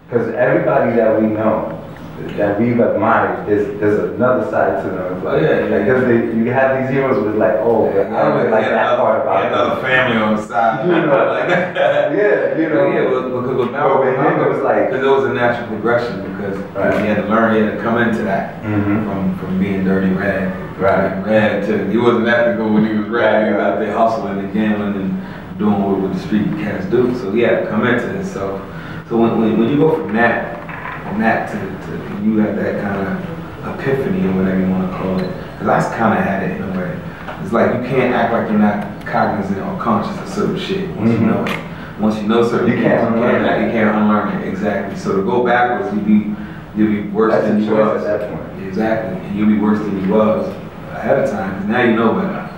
Because everybody that we know, that we've admired, there's another side to them. It's like, because you have these heroes with like, oh, but I don't really like that part about it. Another family on the side. You know, like, yeah, you know. Yeah, because Malcolm was like, because it was a natural progression because he had to learn, he had to come into that from being Dirty Rad. Rad to, he wasn't ethical when he was Rad. He was out there hustling and gambling and doing what the street cats do. So he had to come into this. So when you go from that to you have that kind of epiphany or whatever you want to call it. Because I kind of had it in a way. It's like you can't act like you're not cognizant or conscious of certain shit once you know it. Once you know certain things, you can't unlearn it. Exactly. So to go backwards, you'll be worse than you was. At that point. Exactly. And you'll be worse than you was ahead of time. Because now you know better.